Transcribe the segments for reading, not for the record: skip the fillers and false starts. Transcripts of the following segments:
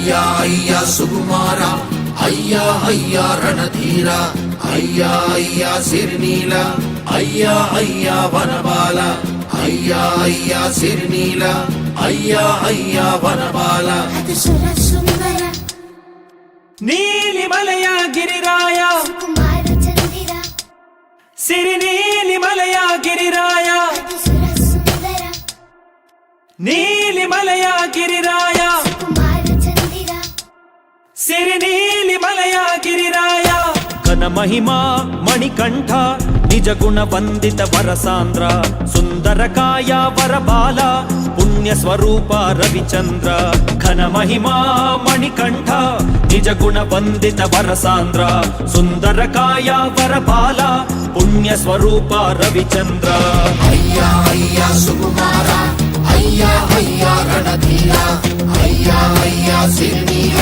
ಅಯ್ಯ ಅಯ್ಯ ಸುಕುಮಾರ ಅಯ್ಯ ಅಯ್ಯ ರಣಧೀರ ಅಯ್ಯ ಅಯ್ಯ ಸಿರಿನೀಲ ಅಯ್ಯ ಅಯ್ಯ ವನಬಾಲ ಅಯ್ಯ ಅಯ್ಯ ಸಿರಿನೀಲ ಅಯ್ಯ ಅಯ್ಯ ವನಬಾಲ ಸುಂದರ ನೀಲಿಮಲೆಯ ಗಿರಿರಾಯ ಕುಮಾರ ಚಂದಿರ ಸಿರಿನೀಲಿಮಲೆಯ ಗಿರಿರಾಯ ಸುಂದರ ನೀಲಿಮಲೆಯ ಗಿರಿರಾಯ ಕುಮಾರ ಚಂದಿರ ಸಿರಿನೀಲಿಮಲೆಯ ಗಿರಿರಾಯ ಘನ ಮಹಿಮಾ ಮಣಿಕಂಠ ನಿಜ ಗುಣ ವಂದಿತ ವರಸಾಂದ್ರ ಸುಂದರ ಕಾಯ ವರಬಾಲ ಪುಣ್ಯ ಸ್ವರೂಪ ರವಿಚಂದ್ರ ಘನ ಮಹಿಮಾ ಮಣಿಕಂಠ ನಿಜ ಗುಣ ವಂದಿತ ವರಸಾಂದ್ರ ಸುಂದರ ಕಾಯ ವರಬಾಲ ಪುಣ್ಯ ಸ್ವರೂಪ ರವಿಚಂದ್ರ ಅಯ್ಯ ಅಯ್ಯ ಸುಕುಮಾರ ಅಯ್ಯ ಅಯ್ಯ ರಣಧೀರ ಅಯ್ಯ ಅಯ್ಯ ಸಿರಿನೀಲ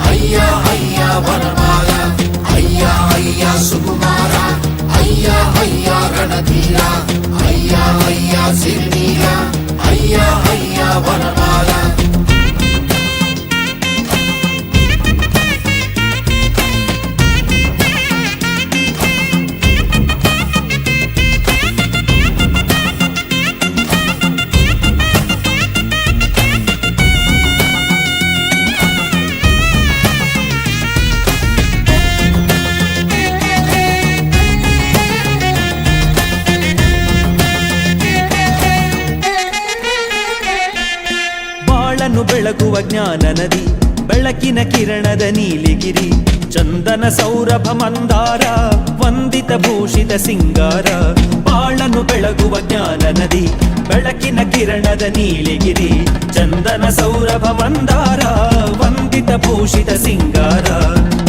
ಅಯ್ಯ ಅಯ್ಯ ವನಬಾಲ ಅಯ್ಯ ಅಯ್ಯ ಸುಕುಮಾರ ಅಯ್ಯ ಅಯ್ಯ ರಣಧೀರ ಅಯ್ಯ ಅಯ್ಯ ಸಿರಿನೀಲ ಅಯ್ಯ ಅಯ್ಯ ವನಬಾಲ ಬೆಳಗುವ ಜ್ಞಾನ ನದಿ ಬೆಳಕಿನ ಕಿರಣದ ನೀಲಿಗಿರಿ ಚಂದನ ಸೌರಭ ಮಂದಾರ ವಂದಿತ ಭೂಷಿತ ಸಿಂಗಾರ ಬಾಳನು ಬೆಳಗುವ ಜ್ಞಾನ ನದಿ ಬೆಳಕಿನ ಕಿರಣದ ನೀಲಿಗಿರಿ ಚಂದನ ಸೌರಭ ಮಂದಾರ ವಂದಿತ ಭೂಷಿತ ಸಿಂಗಾರ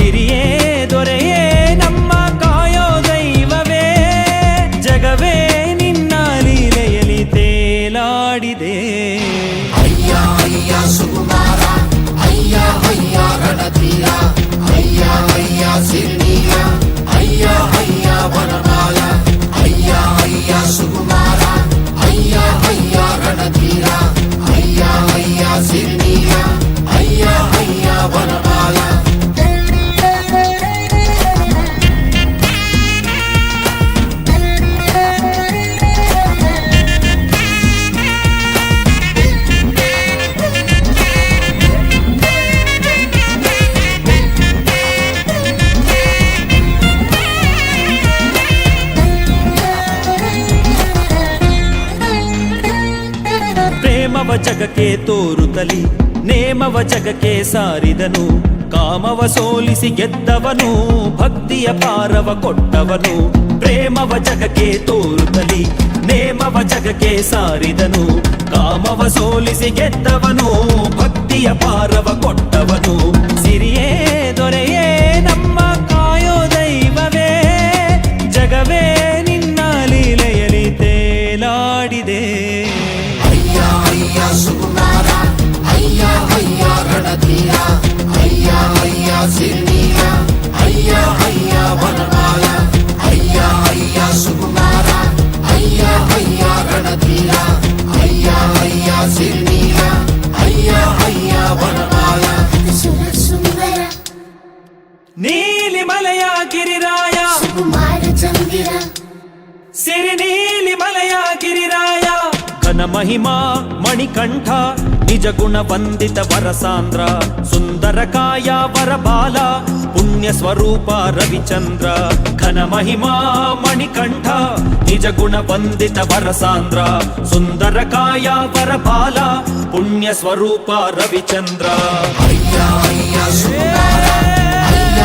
ಹಿರಿಯೇ ದೊರೆಯೇ ನಮ್ಮ ಕಾಯೋ ದೈವವೇ ಜಗವೇ ನಿನ್ನ ಲೀಲೆಯಲ್ಲಿ ತೇಲಾಡಿದೆ ಸುಕುಮಾರ ಅಯ್ಯ ಅಯ್ಯ ರಣಧೀರ ಅಯ್ಯ ಅಯ್ಯ ಸಿರಿನೀಲ ಅಯ್ಯ ಅಯ್ಯ ವನಬಾಲ ಅಯ್ಯ ಅಯ್ಯ ಸುಕುಮಾರ ಅಯ್ಯ ಅಯ್ಯ ರಣಧೀರ ಅಯ್ಯ ಅಯ್ಯ ಸಿರಿನೀಲ ಅಯ್ಯ ಅಯ್ಯ ವನಬಾಲ ಪ್ರೇಮವ ಜಗಕ್ಕೆ ತೋರುತ್ತಲಿ ನೇಮವ ಜಗಕ್ಕೆ ಸಾರಿದನು ಕಾಮವ ಸೋಲಿಸಿ ಗೆದ್ದವನು ಭಕ್ತಿಯ ಪಾರವ ಕೊಟ್ಟವನು ಪ್ರೇಮವ ಜಗಕ್ಕೆ ತೋರುತ್ತಲಿ ನೇಮವ ಜಗಕ್ಕೆ ಸಾರಿದನು ಕಾಮವ ಸೋಲಿಸಿ ಗೆದ್ದವನು ಭಕ್ತಿಯ ಪಾರವ ಕೊಟ್ಟವನು ಸಿರಿಯೇ ದೊರೆಯೇ ನಮ್ಮ ಕಾಯೋ ದೈವವೇ ಜಗವೇ ನಿನ್ನ ಲೀಲೆಯಲ್ಲಿ ತೇಲಾಡಿದೆ ಸುಕುಮಾರ ಅಯ್ಯ ಅಯ್ಯ ರಣಧೀರ ಅಯ್ಯ ಅಯ್ಯ ಸಿರಿನೀಲ ಅಯ್ಯ ಅಯ್ಯ ವನಬಾಲ ಅಯ್ಯ ಅಯ್ಯ ಸುಕುಮಾರ ಅಯ್ಯ ಅಯ್ಯ ರಣಧೀರ ಅಯ್ಯ ಅಯ್ಯ ಸಿರಿನೀಲ ಅಯ್ಯ ಅಯ್ಯ ವನಬಾಲ ಸುಂದರ ನೀಲಿಮಲೆಯ ಗಿರಿರಾಯ ಕುಮಾರ ಚಂದಿರ ಸಿರಿನೀಲಿಮಲೆಯ ಗಿರಿರಾಯ ಘನ ಮಹಿಮಾ ಮಣಿಕಂಠ ನಿಜ ಗುಣ ವಂದಿತ ವರಸಾಂದ್ರ ಸುಂದರ ಕಾಯ ವರಬಾಲ ಪುಣ್ಯ ಸ್ವರೂಪ ರವಿಚಂದ್ರ ಘನ ಮಹಿಮಾ ಮಣಿಕಂಠ ನಿಜ ಗುಣ ವಂದಿತ ವರಸಾಂದ್ರ ಸುಂದರ ಕಾಯ ವರಬಾಲ ಪುಣ್ಯ ಸ್ವರೂಪ ರವಿಚಂದ್ರ ಅಯ್ಯ ಅಯ್ಯ ಸುಕುಮಾರ ಅಯ್ಯ